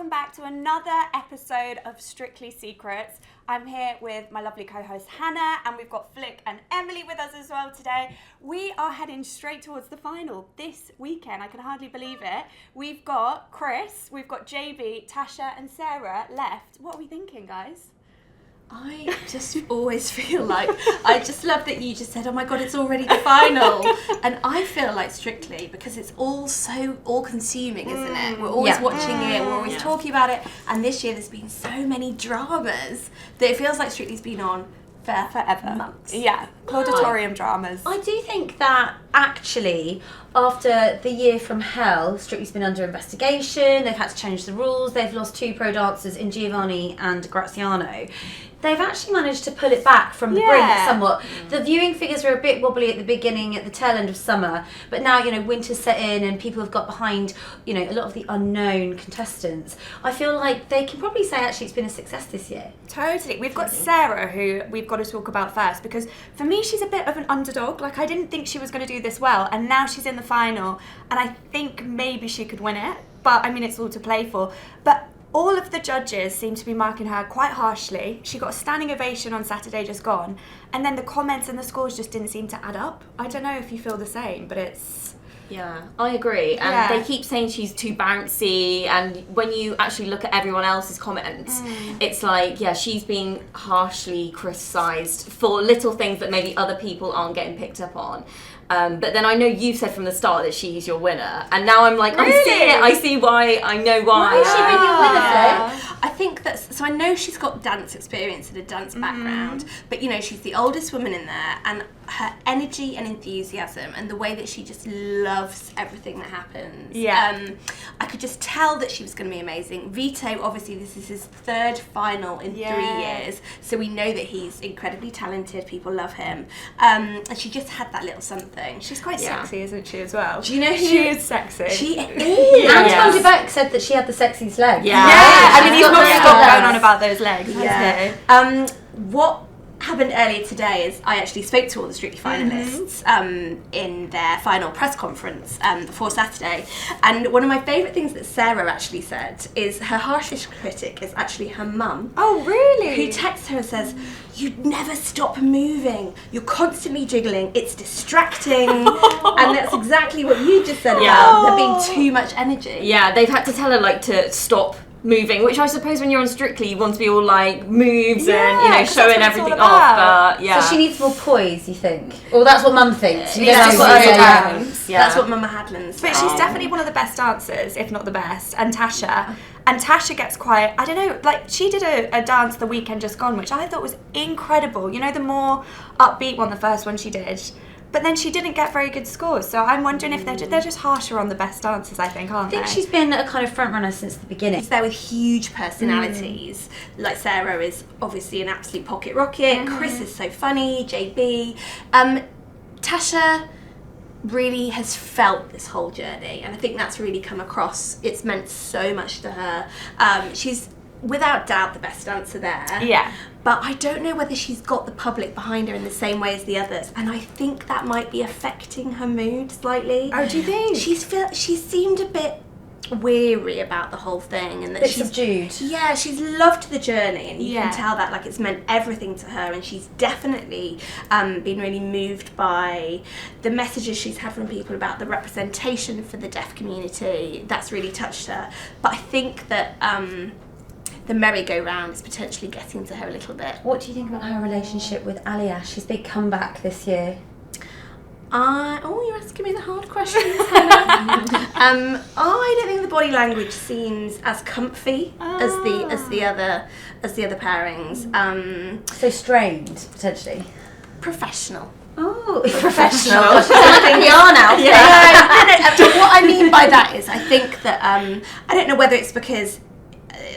welcome back to another episode of Strictly Secrets. I'm here with my lovely co-host Hannah, and we've got Flick and Emily with us as well today. We are heading straight towards the final this weekend. I can hardly believe it. We've got Chris, we've got JB, Tasha and Sarah left. What are we thinking, guys? I just always feel like, I just love that you just said, oh my God, it's already the final. And I feel like Strictly, because it's all so all-consuming, isn't it? We're always watching it, we're always talking about it. And this year there's been so many dramas that it feels like Strictly's been on forever. Months. Yeah, auditorium dramas. I do think that actually, after the year from hell, Strictly's been under investigation, they've had to change the rules, they've lost 2 pro dancers in Giovanni and Graziano. They've actually managed to pull it back from the brink somewhat. The viewing figures were a bit wobbly at the beginning, at the tail end of summer, but now, you know, winter's set in and people have got behind, you know, a lot of the unknown contestants. I feel like they can probably say actually it's been a success this year. Totally. We've got Sarah, who we've got to talk about first, because for me she's a bit of an underdog. Like, I didn't think she was going to do this well, and now she's in the final, and I think maybe she could win it, but I mean, it's all to play for. But all of the judges seem to be marking her quite harshly. She got a standing ovation on Saturday just gone, and then the comments and the scores just didn't seem to add up. I don't know if you feel the same, but it's... Yeah, I agree. And they keep saying she's too bouncy, and when you actually look at everyone else's comments, it's like, yeah, she's being harshly criticised for little things that maybe other people aren't getting picked up on. But then I know you said from the start that she's your winner, and now I'm like, really? I see it. I see why. I know why. Why is she been your winner, Flo? I think that's, so I know she's got dance experience and a dance background, but you know, she's the oldest woman in there, and her energy and enthusiasm and the way that she just loves everything that happens. I could just tell that she was going to be amazing. Vito, obviously this is his 3rd final in 3 years, so we know that he's incredibly talented, people love him, and she just had that little something. She's quite sexy, isn't she, as well? Do you know who? She is sexy. She is. Antoine Dubec said that she had the sexiest legs. I mean, he's not stopped going on about those legs, has he? What happened earlier today is I actually spoke to all the Strictly finalists in their final press conference before Saturday, and one of my favourite things that Sarah actually said is her harshest critic is actually her mum. Oh, really? Who texts her and says, "You never stop moving, you're constantly jiggling, it's distracting." And that's exactly what you just said about there being too much energy. Yeah, they've had to tell her like to stop moving, which I suppose when you're on Strictly you want to be all like moves and, you know, showing everything off, but So she needs more poise, you think? Or that's what Mum thinks. That's what Mama Hadland's. But she's definitely one of the best dancers, if not the best. And Tasha gets quite, I don't know, like she did a dance the weekend just gone, which I thought was incredible. You know, the more upbeat one, the first one she did. But then she didn't get very good scores, so I'm wondering if they're just harsher on the best dancers, I think, aren't they? I think she's been a kind of front runner since the beginning. She's there with huge personalities. Like Sarah is obviously an absolute pocket rocket. Chris is so funny. JB. Tasha really has felt this whole journey, and I think that's really come across. It's meant so much to her. She's without doubt the best dancer there. Yeah. But I don't know whether she's got the public behind her in the same way as the others, and I think that might be affecting her mood slightly. Oh, do you think? She seemed a bit weary about the whole thing, and that she's subdued. Yeah, she's loved the journey, and you can tell that like it's meant everything to her, and she's definitely been really moved by the messages she's had from people about the representation for the deaf community. That's really touched her. But I think that the merry-go-round is potentially getting to her a little bit. What do you think about her relationship with Aliash? His big comeback this year. You're asking me the hard questions, Hannah. I don't think the body language seems as comfy as the other pairings. So strained, potentially. Professional. Oh, professional. We are now. No, what I mean by that is I think that I don't know whether it's because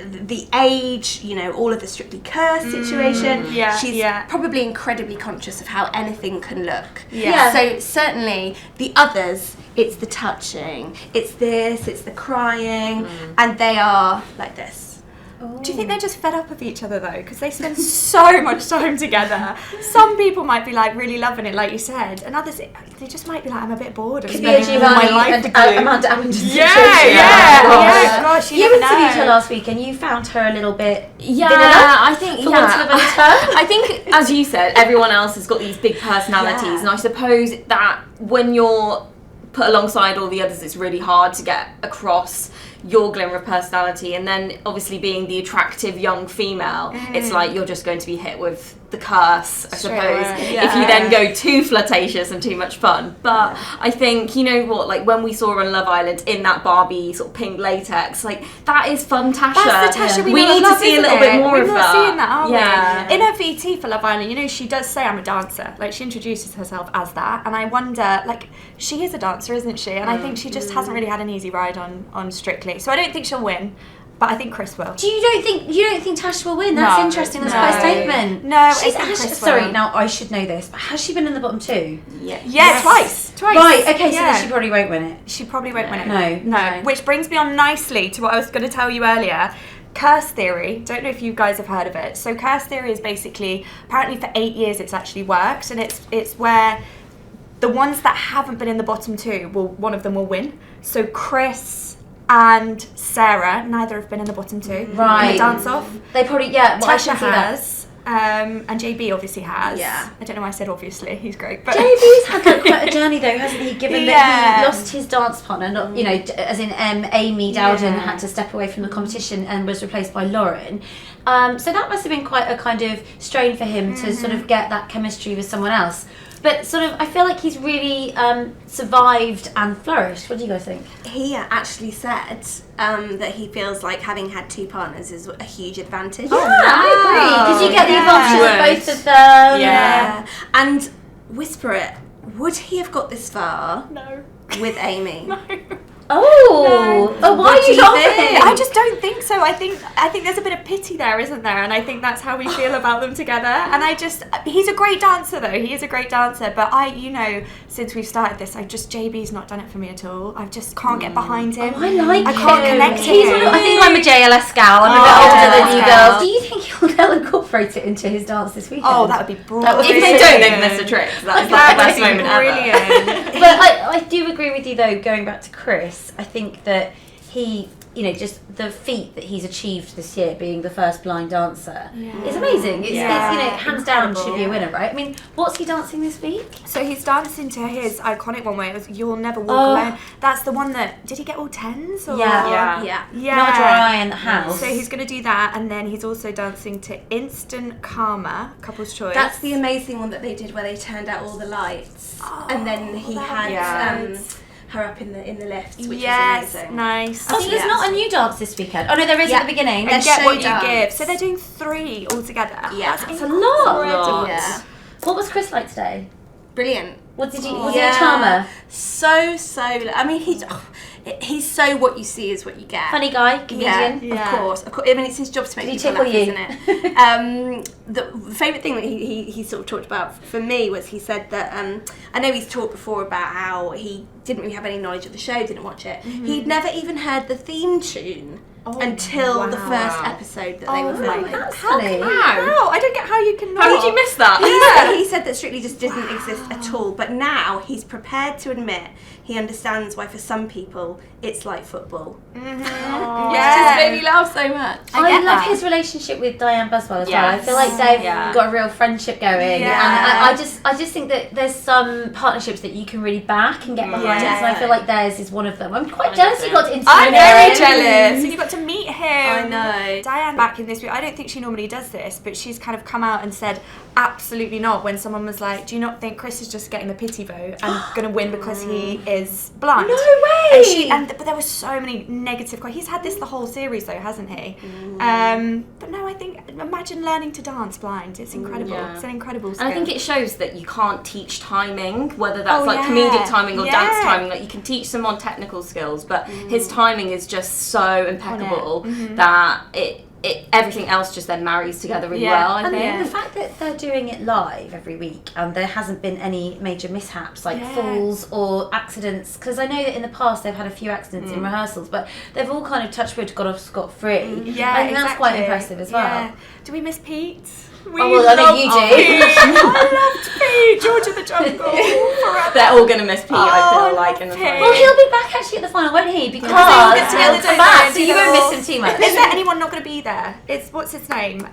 the age, you know, all of the Strictly Curse situation. She's probably incredibly conscious of how anything can look. So certainly the others, it's the touching, it's this, it's the crying, and they are like this. Do you think they're just fed up of each other though? Because they spend so much time together. Some people might be like really loving it, like you said, and others they just might be like, I'm a bit bored of spending all my life with you. Amanda Allen just Gosh, you interviewed her last week, and you found her a little bit. I think I think, as you said, everyone else has got these big personalities, and I suppose that when you're put alongside all the others, it's really hard to get across your glimmer of personality, and then obviously being the attractive young female, it's like you're just going to be hit with the curse, I suppose, if you then go too flirtatious and too much fun. But I think, you know what, like when we saw her on Love Island in that Barbie sort of pink latex, like that is fun Tasha. That's the Tasha we need to see a little bit more of that. We're not seeing that, are we? In her VT for Love Island, you know, she does say I'm a dancer. Like she introduces herself as that, and I wonder, like, she is a dancer, isn't she? And I think she just hasn't really had an easy ride on Strictly. So I don't think she'll win, but I think Chris will. You don't think Tasha will win? That's interesting. That's quite a statement. No, I think Chris will. Sorry, now I should know this, but has she been in the bottom 2? Yeah, twice. Right, okay, so then she probably won't win it. She probably won't win it. No. Which brings me on nicely to what I was going to tell you earlier. Curse theory. Don't know if you guys have heard of it. So curse theory is basically, apparently for 8 years it's actually worked, and it's where the ones that haven't been in the bottom 2, one of them will win. So Chris and Sarah, neither have been in the bottom 2. Right. In the dance-off. They probably, Tasha has. And JB obviously has. Yeah. I don't know why I said obviously. He's great. But JB's had like quite a journey though, hasn't he? Given that he lost his dance partner, not you know, as in Amy Dowden had to step away from the competition and was replaced by Lauren. So that must have been quite a kind of strain for him to sort of get that chemistry with someone else. But sort of, I feel like he's really survived and flourished. What do you guys think? He actually said that he feels like having had 2 partners is a huge advantage. Yeah, I agree. Because you get the advantage of both of them. Yeah. And whisper it, would he have got this far No. with Amy? No. Oh, why are you laughing? I just don't think so. I think there's a bit of pity there, isn't there? And I think that's how we feel about them together. And he's a great dancer though. He is a great dancer. But since we've started this, JB's not done it for me at all. I just can't get behind him. I like I can't him. connect to He's him. I think I'm a JLS gal. I'm a bit older than you girls. Do you think he'll incorporate it into his dance this weekend? Oh, that would be brilliant. If they don't, they've missed a trick. That's like the best moment ever. But I do agree with you though, going back to Chris, I think that he, just the feat that he's achieved this year, being the first blind dancer, is amazing. It's hands down should be a winner, right? I mean, what's he dancing this week? So he's dancing to his iconic one where it was "You'll Never Walk Alone." That's the one that, did he get all 10s? Or? Yeah. Not a dry in the house. So he's going to do that, and then he's also dancing to Instant Karma, Couple's Choice. That's the amazing one that they did where they turned out all the lights, and then he had her up in the lift, which is amazing. Nice. Oh, so there's not a new dance this weekend? Oh no, there is at the beginning. And Get What You Showdown. Give. So they're doing 3 altogether. Yeah. That's a lot. Yeah. What was Chris like today? Brilliant. Was he a charmer? So, I mean, he's so what you see is what you get. Funny guy, comedian. Yeah. Of course. I mean, it's his job to make Did he people laugh, tickle you? isn't it? The favourite thing that he sort of talked about for me was he said that, I know he's talked before about how he didn't really have any knowledge of the show, didn't watch it. Mm-hmm. He'd never even heard the theme tune until the first episode that they were filming. That's funny. How? I don't get how you can not. How did you miss that? He said that Strictly just didn't exist at all, but now he's prepared to admit he understands why for some people it's like football. Mm-hmm. Which just made me laugh so much. I love his relationship with Diane Buswell as well. I feel like they've got a real friendship going, and I just think that there's some partnerships that you can really back and get behind, and I feel like theirs is one of them. I'm quite jealous you got to interview I'm him. very jealous, and you got to meet him. I know. Diane back in this week, I don't think she normally does this, but she's kind of come out and said absolutely not when someone was like, do you not think Chris is just getting the pity vote and going to win because he is blind? No way! But there were so many negative questions. He's had this the whole series though, hasn't he? But no, I think, imagine learning to dance blind. It's incredible. It's an incredible skill. And I think it shows that you can't teach timing, whether that's comedic timing or dance timing. Like you can teach someone technical skills, but his timing is just so impeccable that everything else just then marries together really well, I think. The fact that they're doing it live every week and there hasn't been any major mishaps like falls or accidents, because I know that in the past they've had a few accidents in rehearsals, but they've all kind of touch wood got off scot-free. I think that's quite impressive as well. Do we miss Pete? Well, I know you do. I loved Pete, George of the Jungle, forever. They're all going to miss Pete, I feel like, in the final. Well, he'll be back actually at the final, won't he? Because together, he'll come back, so you won't miss him too much. Is there anyone not going to be there? What's his name?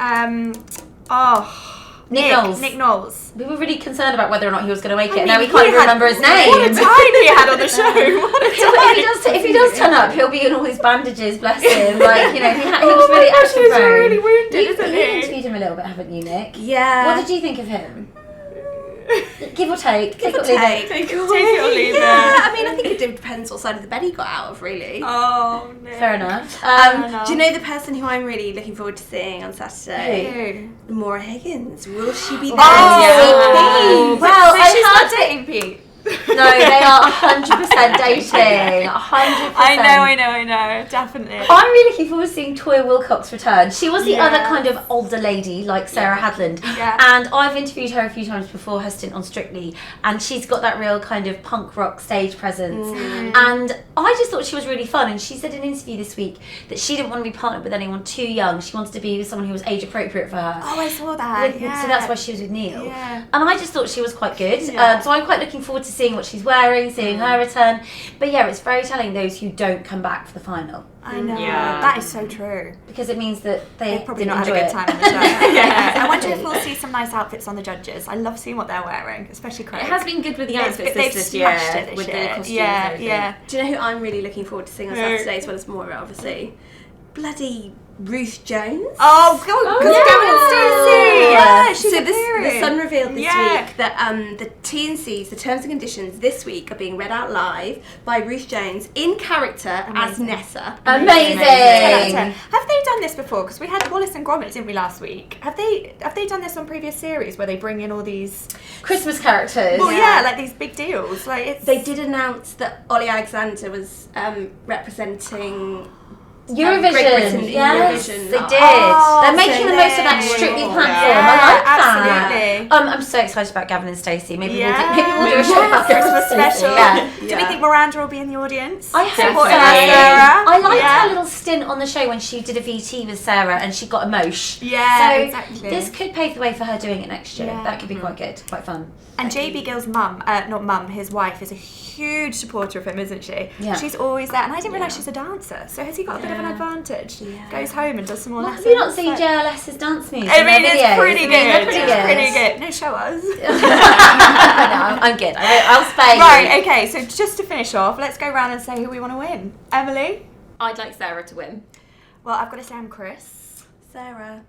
Nick Knowles. Nick Knowles. We were really concerned about whether or not he was going to make it, and now we can't even remember his name. What a time he had on the show. What a time. If he does turn up, he'll be in all his bandages, bless him. Like, you know, he was really action He's prone. really wounded, isn't You he? interviewed him a little bit, haven't you, Nick? Yeah. What did you think of him? Give or take. Give or take. Take it or leave it. Yeah, I mean, I think it depends what side of the bed he got out of, really. Oh, no. Fair enough. Do you know the person who I'm really looking forward to seeing on Saturday? Who? Maura Higgins. Will she be there? Oh, well, so she's not dating Pete. No, they are 100% dating. 100%. I know, definitely. I'm really looking forward to seeing Toya Wilcox return. She was the other kind of older lady, like Sarah Hadland. Yeah. And I've interviewed her a few times before her stint on Strictly, and she's got that real kind of punk rock stage presence. And I just thought she was really fun. And she said in an interview this week that she didn't want to be partnered with anyone too young. She wanted to be with someone who was age appropriate for her. Oh, I saw that. So that's why she was with Neil. Yeah. And I just thought she was quite good. So I'm quite looking forward to seeing what she's wearing, seeing her return. But yeah, it's very telling those who don't come back for the final. I know. Yeah. That is so true. Because it means that they Probably didn't not had a enjoy good it. time on the show. I wonder if we'll see some nice outfits on the judges. I love seeing what they're wearing, especially Craig. It has been good with the They've- outfits they've this year, smashed it this with year. the costumes and Yeah, everything. yeah. Do you know who I'm really looking forward to seeing on Saturday, as well as Maura, obviously? Bloody Ruth Jones. Oh, because Gavin and Stacey. Yeah, she's so appearing. the Sun revealed this Yeah. week that the T&Cs, the terms and conditions this week, are being read out live by Ruth Jones in character as Nessa. Amazing. 10 out of 10. Have they done this before? Because we had Wallace and Gromit, didn't we, last week? Have they done this on previous series where they bring in all these Christmas characters. Well, yeah, like these big deals. Like it's They did announce that Ollie Alexander was representing Eurovision. Great Britain in Yes, Eurovision. they did. Oh, They're making so the most of that they- Strictly Yeah, platform. I like that. absolutely. I'm so excited about Gavin and Stacey. Maybe we'll do a Yes. show about Gavin and Christmas Stacey. special. Yeah. Do we think Miranda will be in the audience? I hope so. Supporting Definitely. Sarah. I liked Yeah. her little stint on the show when she did a VT with Sarah and she got emotion. Yeah, So exactly. this could pave the way for her doing it next year. Yeah. That could be quite good, quite fun. And JB Gill's mum, not mum, his wife, is a huge supporter of him, isn't she? Yeah. She's always there. And I didn't realise she's a dancer. So has he got a bit of an advantage? Yeah. Goes home and does some more Well, lessons. have you not seen Like- JLS's dance moves? I in their mean, it's videos? pretty I mean, they're good. It's pretty good. No, show us. No, I'm good. I'll spare you. Right, okay, so just to finish off, let's go round and say who we want to win. Emily? I'd like Sarah to win. Well, I've got to say I'm Chris. Sarah.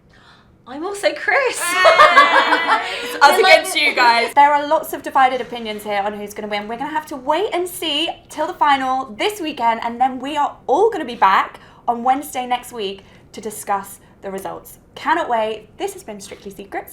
I'm also Chris. Us against you guys. There are lots of divided opinions here on who's going to win. We're going to have to wait and see till the final this weekend, and then we are all going to be back on Wednesday next week to discuss the results. Cannot wait. This has been Strictly Secrets.